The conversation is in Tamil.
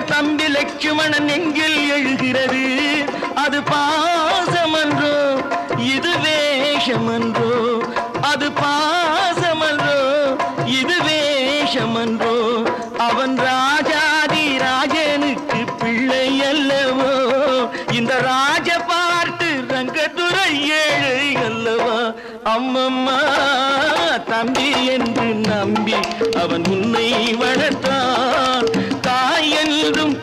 தம்பி லட்சுமணன் நெஞ்சில் எழுகிறது. அது பாசமன்றோ இது வேஷமன்றோ, அது பாசமன்றோ இது வேஷமன்றோ. அவன் ராஜாதி ராஜனுக்கு பிள்ளை அல்லவோ, இந்த ராஜ பார்த்து ரங்கத்துறை ஏழை அல்லவா. அம்மம்மா தம்பி என்று நம்பி அவன் உன்னை வளர்த்தான். தாய் என்றும்